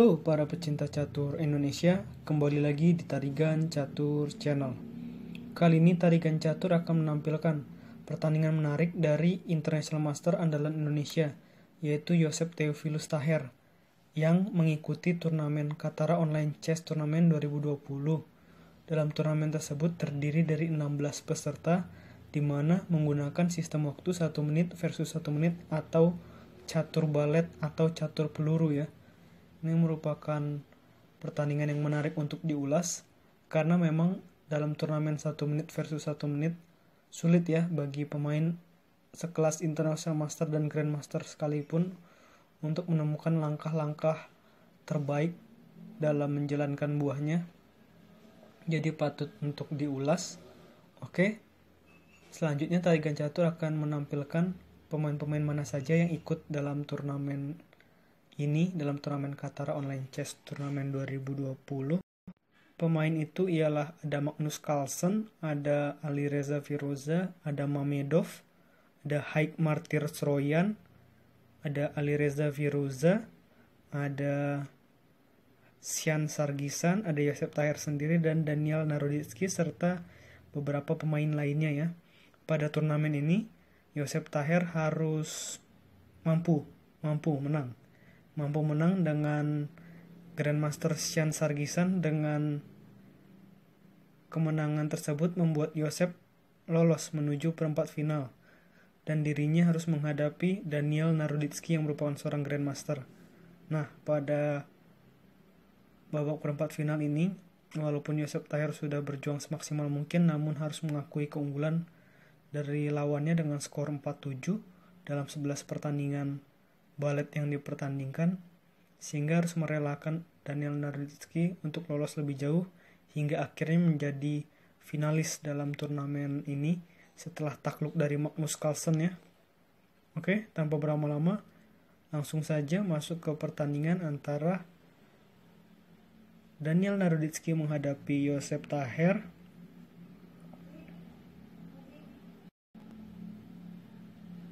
Halo para pecinta catur Indonesia, kembali lagi di Tarigan Catur Channel. Kali ini Tarigan Catur akan menampilkan pertandingan menarik dari International Master andalan Indonesia, yaitu Joseph Theophilus Taher, yang mengikuti turnamen Katara Online Chess Tournament 2020. Dalam turnamen tersebut terdiri dari 16 peserta, di mana menggunakan sistem waktu 1 menit versus 1 menit atau catur balet atau catur peluru ya. Ini merupakan pertandingan yang menarik untuk diulas karena memang dalam turnamen 1 menit versus 1 menit sulit ya bagi pemain sekelas International Master dan Grandmaster sekalipun untuk menemukan langkah-langkah terbaik dalam menjalankan buahnya. Jadi patut untuk diulas. Oke. Selanjutnya Tarigan Catur akan menampilkan pemain-pemain mana saja yang ikut dalam turnamen ini, dalam turnamen Katara Online Chess Tournament 2020. Pemain itu ialah ada Magnus Carlsen, ada Ali Reza Firoza, ada Mamedov, ada Haik Martyr Sroyan, ada Ali Reza Firoza, ada Sian Sargisan, ada Joseph Taher sendiri, dan Daniel Naroditsky, serta beberapa pemain lainnya ya. Pada turnamen ini, Joseph Taher harus mampu menang dengan Grandmaster Sian Sargisan. Dengan kemenangan tersebut membuat Joseph lolos menuju perempat final dan dirinya harus menghadapi Daniel Naroditsky yang merupakan seorang Grandmaster. Nah, pada babak perempat final ini, walaupun Joseph Taher sudah berjuang semaksimal mungkin, namun harus mengakui keunggulan dari lawannya dengan skor 4-7 dalam 11 pertandingan balet yang dipertandingkan, sehingga harus merelakan Daniel Naroditsky untuk lolos lebih jauh hingga akhirnya menjadi finalis dalam turnamen ini setelah takluk dari Magnus Carlsen ya. Oke, tanpa berlama-lama langsung saja masuk ke pertandingan antara Daniel Naroditsky menghadapi Joseph Taher.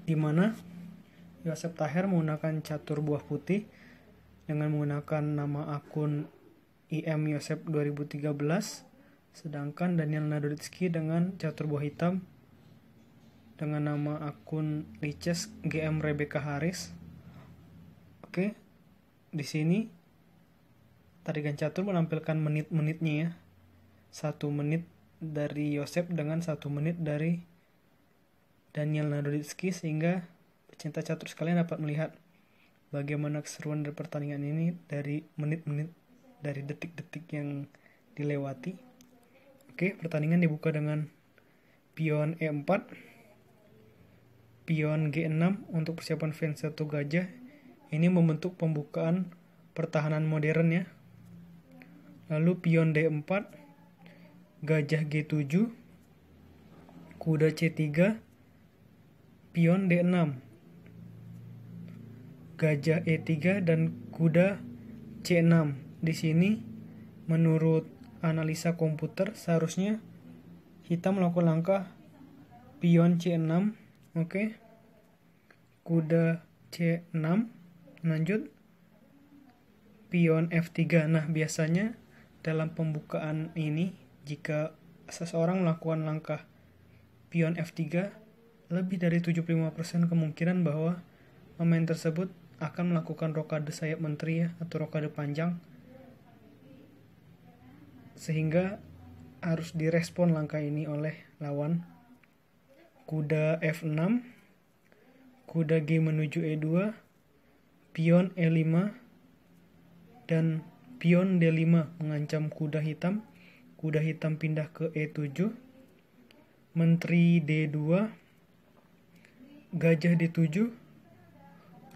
Di mana Joseph Taher menggunakan catur buah putih dengan menggunakan nama akun IM Joseph 2013, sedangkan Daniel Naroditsky dengan catur buah hitam dengan nama akun Lichess GM Rebecca Harris. Oke, di sini Tarigan Catur menampilkan menit-menitnya ya. 1 menit dari Joseph dengan 1 menit dari Daniel Naroditsky, sehingga pecinta catur sekalian dapat melihat bagaimana keseruan dari pertandingan ini dari menit-menit, dari detik-detik yang dilewati. Oke, pertandingan dibuka dengan pion E4, pion G6 untuk persiapan V1 gajah. Ini membentuk pembukaan pertahanan modern ya. Lalu pion D4, gajah G7, kuda C3, pion D6, gajah E3 dan kuda C6. Di sini menurut analisa komputer seharusnya hitam melakukan langkah pion C6, oke. Kuda C6, lanjut pion F3. Nah, biasanya dalam pembukaan ini jika seseorang melakukan langkah pion F3, lebih dari 75% kemungkinan bahwa pemain tersebut akan melakukan rokade sayap menteri ya, atau rokade panjang, sehingga harus direspon langkah ini oleh lawan. Kuda F6, kuda G menuju E2, pion E5, dan pion D5 mengancam kuda hitam. Kuda hitam pindah ke E7, menteri D2, gajah D7,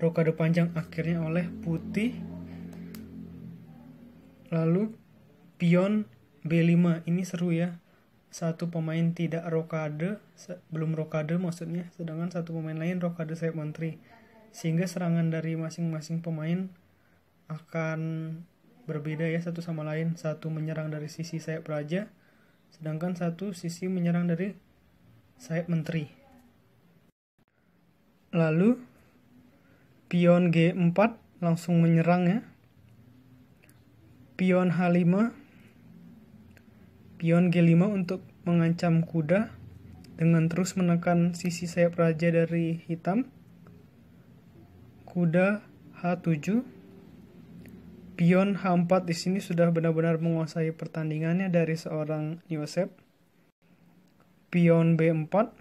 rokade panjang akhirnya oleh putih. Lalu pion B5, ini seru ya. Satu pemain tidak rokade, belum rokade maksudnya, sedangkan satu pemain lain rokade sayap menteri, sehingga serangan dari masing-masing pemain akan berbeda ya satu sama lain. Satu menyerang dari sisi sayap raja, sedangkan satu sisi menyerang dari sayap menteri. Lalu pion G4 langsung menyerang ya. pion H5, pion G5 untuk mengancam kuda dengan terus menekan sisi sayap raja dari hitam. Kuda H7, pion H4 di sini sudah benar-benar menguasai pertandingannya dari seorang Yosef. Pion B4,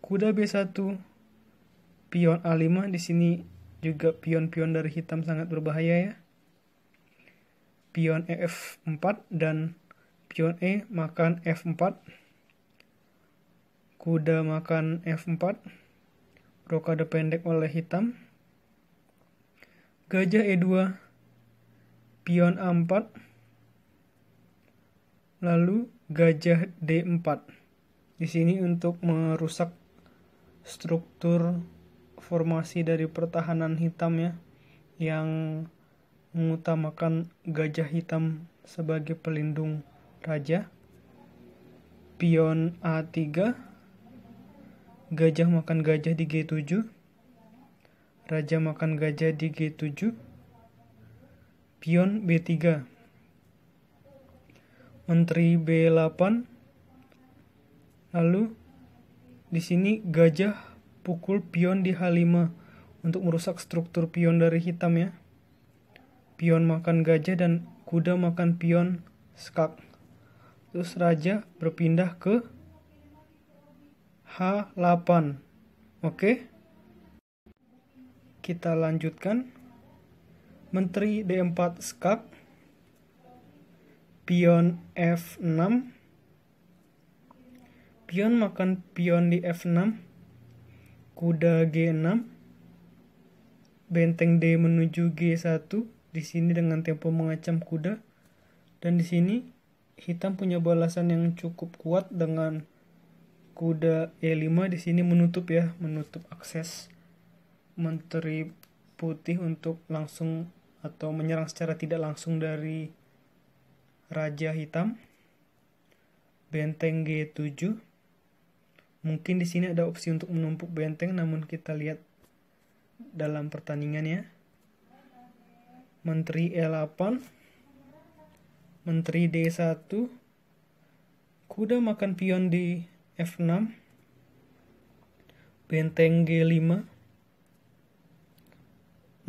kuda B1, pion A5. Di sini juga pion-pion dari hitam sangat berbahaya ya. Pion F4 dan pion E makan F4. Kuda makan F4. Rokade pendek oleh hitam. Gajah E2, pion A4. Lalu gajah D4. Di sini untuk merusak struktur formasi dari pertahanan hitam ya, yang mengutamakan gajah hitam sebagai pelindung raja. Pion A3, gajah makan gajah di G7. Raja makan gajah di G7. Pion B3, menteri B8. Lalu di sini gajah pukul pion di H5 untuk merusak struktur pion dari hitam ya. Pion makan gajah dan kuda makan pion skak. Terus raja berpindah ke H8. Oke. Kita lanjutkan. Menteri D4 skak. Pion F6. Pion makan pion di F6. Kuda G6. Benteng D menuju G1. Di sini dengan tempo mengancam kuda. Dan di sini hitam punya balasan yang cukup kuat dengan kuda E5 di sini menutup akses menteri putih untuk langsung atau menyerang secara tidak langsung dari raja hitam. Benteng G7. Mungkin di sini ada opsi untuk menumpuk benteng, namun kita lihat dalam pertandingannya. Menteri E8, menteri D1, kuda makan pion di F6, benteng G5.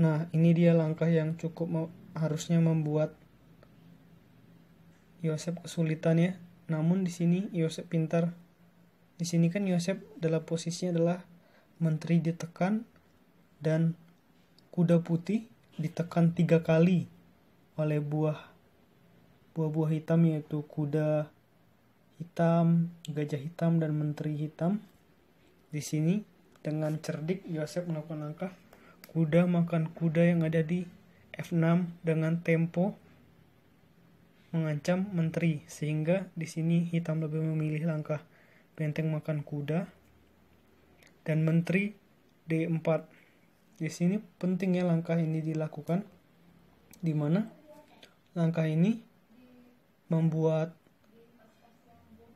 Nah, ini dia langkah yang cukup harusnya membuat Yosef kesulitan ya. Namun di sini Yosef pintar. Di sini kan Yosef dalam posisinya adalah menteri ditekan dan kuda putih ditekan 3 kali oleh buah-buah hitam, yaitu kuda hitam, gajah hitam, dan menteri hitam. Di sini dengan cerdik Yosef melakukan langkah kuda makan kuda yang ada di F6 dengan tempo mengancam menteri, sehingga di sini hitam lebih memilih langkah benteng makan kuda dan menteri D4. Di sini pentingnya langkah ini dilakukan, di mana langkah ini membuat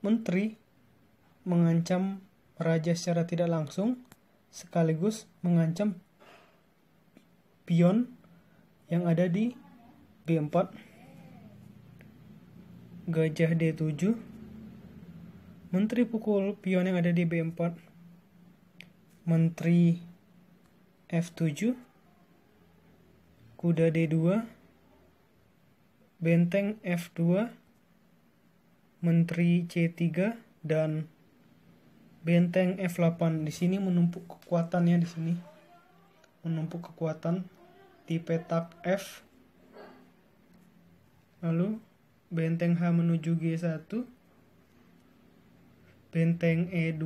menteri mengancam raja secara tidak langsung, sekaligus mengancam pion yang ada di B4. Gajah D7, menteri pukul pion yang ada di B4. Menteri F7, kuda D2, benteng F2, menteri C3, dan benteng F8. Di sini menumpuk kekuatannya, di sini menumpuk kekuatan di petak F. Lalu benteng H menuju G1, benteng E2,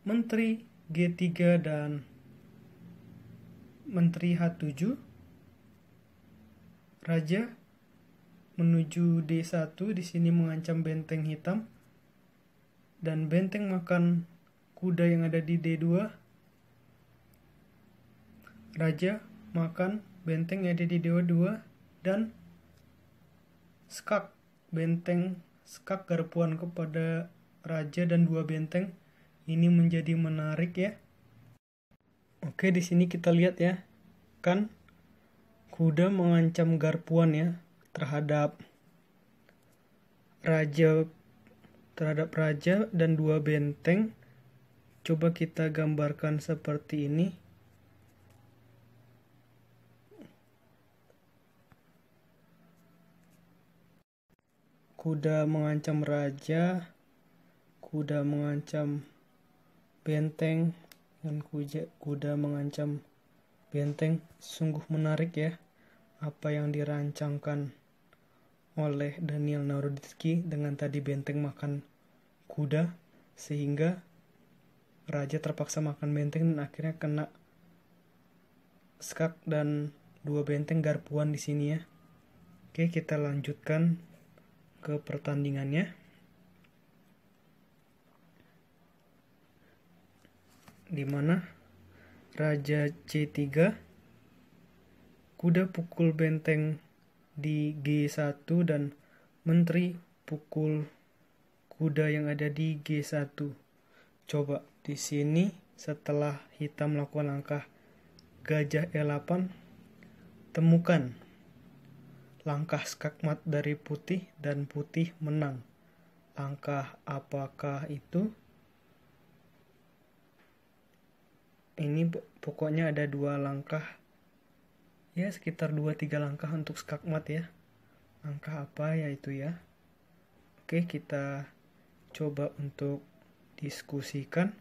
menteri G3 dan menteri H7. Raja menuju D1, di sini mengancam benteng hitam dan benteng makan kuda yang ada di D2. Raja makan benteng yang ada di D2 dan skak, benteng skak garpuan kepada raja dan 2 benteng. Ini menjadi menarik ya. Oke, di sini kita lihat ya, kan Kuda mengancam garpuan ya terhadap raja dan 2 benteng. Coba kita gambarkan seperti ini. Kuda mengancam raja, kuda mengancam benteng, dan kuda mengancam benteng. Sungguh menarik ya apa yang dirancangkan oleh Daniel Naroditsky dengan tadi benteng makan kuda, sehingga raja terpaksa makan benteng dan akhirnya kena skak dan 2 benteng garpuan di sini ya. Oke, kita lanjutkan ke pertandingannya. Di mana raja C3, kuda pukul benteng di G1 dan menteri pukul kuda yang ada di G1. Coba di sini setelah hitam melakukan langkah gajah E8, temukan langkah skakmat dari putih dan putih menang. Langkah apakah itu? Ini pokoknya ada 2 langkah. Ya, sekitar 2-3 langkah untuk skakmat ya. Langkah apa ya itu ya? Oke, kita coba untuk diskusikan.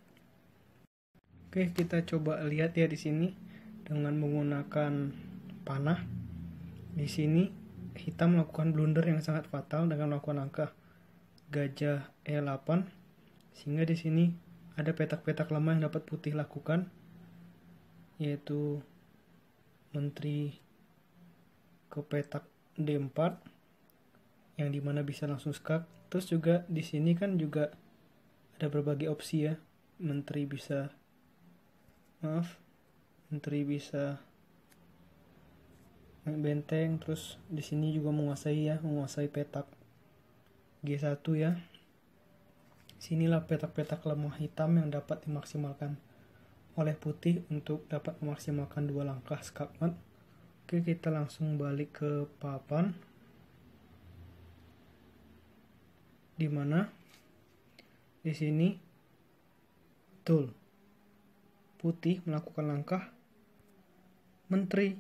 Oke, kita coba lihat ya di sini dengan menggunakan panah. Di sini hitam melakukan blunder yang sangat fatal dengan melakukan langkah gajah E8, sehingga di sini ada petak-petak lemah yang dapat putih lakukan, yaitu menteri ke petak D4 yang dimana bisa langsung skak. Terus juga di sini kan juga ada berbagai opsi ya. Menteri bisa benteng, terus di sini juga menguasai petak G1 ya. Sinilah petak-petak lemah hitam yang dapat dimaksimalkan oleh putih untuk dapat memaksimalkan 2 langkah skakmat. Oke, kita langsung balik ke papan, dimana di sini betul putih melakukan langkah menteri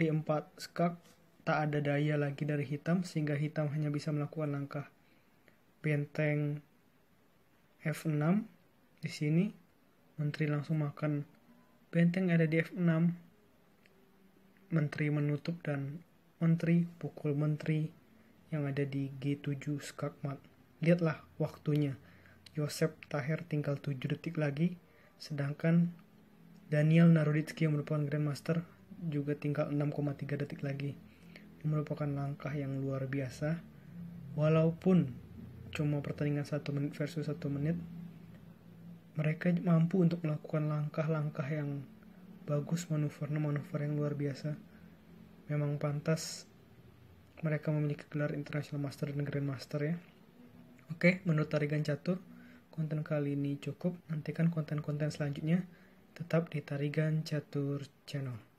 D4 skak, tak ada daya lagi dari hitam, sehingga hitam hanya bisa melakukan langkah benteng F6. Di sini menteri langsung makan benteng ada di F6, menteri menutup dan menteri pukul menteri yang ada di G7 skakmat. Lihatlah waktunya, Joseph Taher tinggal 7 detik lagi, sedangkan Daniel Naroditsky yang merupakan Grandmaster juga tinggal 6,3 detik lagi. Ini merupakan langkah yang luar biasa. Walaupun cuma pertandingan 1 menit versus 1 menit, mereka mampu untuk melakukan langkah-langkah yang bagus, manuver yang luar biasa. Memang pantas mereka memiliki gelar International Master dan Grandmaster ya. Oke, menurut Tarigan Catur, konten kali ini cukup. Nantikan konten-konten selanjutnya tetap di Tarigan Catur Channel.